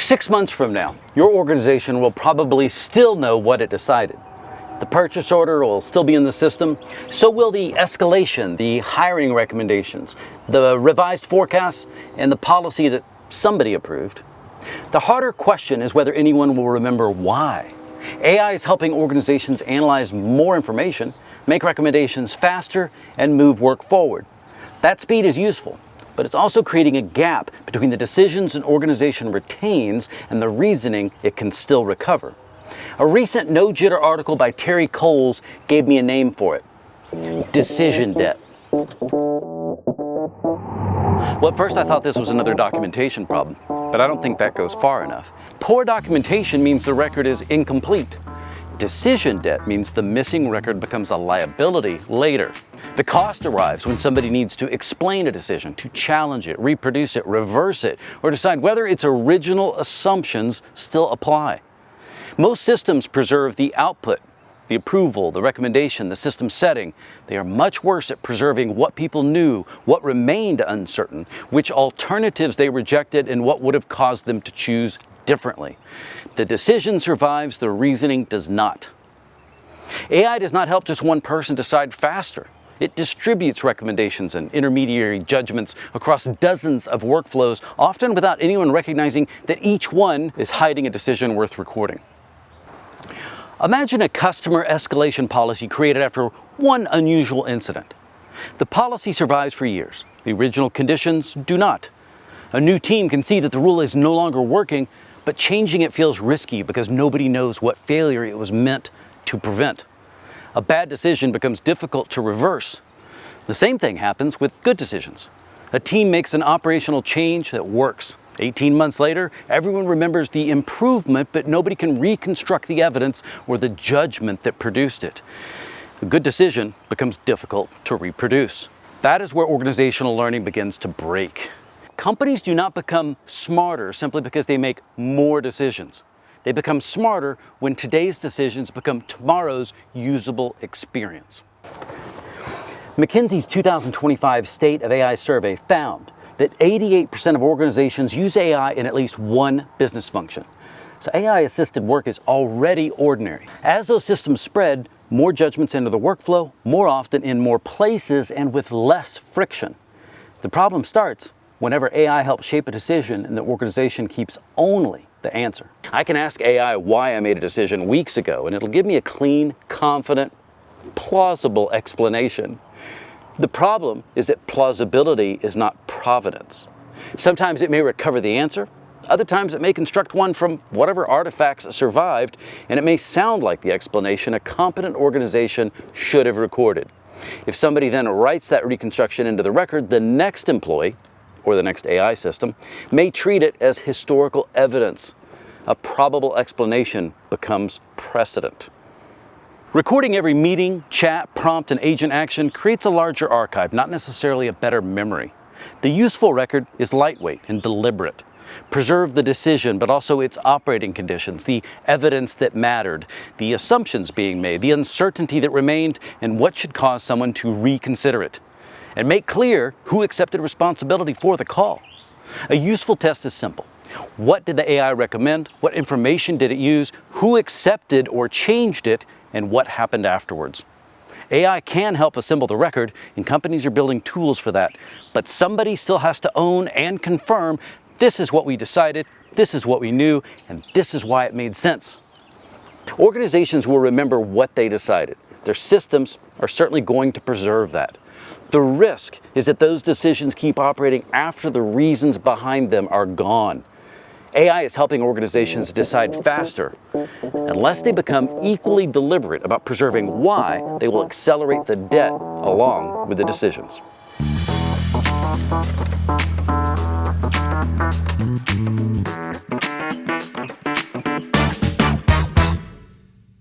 6 months from now, your organization will probably still know what it decided. The purchase order will still be in the system. So will the escalation, the hiring recommendations, the revised forecasts, and the policy that somebody approved. The harder question is whether anyone will remember why. AI is helping organizations analyze more information, make recommendations faster, and move work forward. That speed is useful, but it's also creating a gap between the decisions an organization retains and the reasoning it can still recover. A recent No Jitter article by Terry Coles gave me a name for it: decision debt. Well, at first I thought this was another documentation problem, but I don't think that goes far enough. Poor documentation means the record is incomplete. Decision debt means the missing record becomes a liability later. The cost arrives when somebody needs to explain a decision, to challenge it, reproduce it, reverse it, or decide whether its original assumptions still apply. Most systems preserve the output, the approval, the recommendation, the system setting. They are much worse at preserving what people knew, what remained uncertain, which alternatives they rejected, and what would have caused them to choose differently. The decision survives, the reasoning does not. AI does not help just one person decide faster. It distributes recommendations and intermediary judgments across dozens of workflows, often without anyone recognizing that each one is hiding a decision worth recording. Imagine a customer escalation policy created after one unusual incident. The policy survives for years. The original conditions do not. A new team can see that the rule is no longer working, but changing it feels risky because nobody knows what failure it was meant to prevent. A bad decision becomes difficult to reverse. The same thing happens with good decisions. A team makes an operational change that works. 18 months later, everyone remembers the improvement, but nobody can reconstruct the evidence or the judgment that produced it. A good decision becomes difficult to reproduce. That is where organizational learning begins to break. Companies do not become smarter simply because they make more decisions. They become smarter when today's decisions become tomorrow's usable experience. McKinsey's 2025 State of AI survey found that 88% of organizations use AI in at least one business function. So AI-assisted work is already ordinary. As those systems spread, more judgments enter the workflow, more often in more places and with less friction. The problem starts whenever AI helps shape a decision and the organization keeps only the answer. I can ask AI why I made a decision weeks ago, and it'll give me a clean, confident, plausible explanation. The problem is that plausibility is not providence. Sometimes it may recover the answer, other times it may construct one from whatever artifacts survived, and it may sound like the explanation a competent organization should have recorded. If somebody then writes that reconstruction into the record, the next employee, or the next AI system, may treat it as historical evidence. A probable explanation becomes precedent. Recording every meeting, chat, prompt, and agent action creates a larger archive, not necessarily a better memory. The useful record is lightweight and deliberate. Preserve the decision, but also its operating conditions, the evidence that mattered, the assumptions being made, the uncertainty that remained, and what should cause someone to reconsider it. And make clear who accepted responsibility for the call. A useful test is simple. What did the AI recommend? What information did it use? Who accepted or changed it? And what happened afterwards? AI can help assemble the record, and companies are building tools for that. But somebody still has to own and confirm, this is what we decided, this is what we knew, and this is why it made sense. Organizations will remember what they decided. Their systems are certainly going to preserve that. The risk is that those decisions keep operating after the reasons behind them are gone. AI is helping organizations decide faster. Unless they become equally deliberate about preserving why, they will accelerate the debt along with the decisions.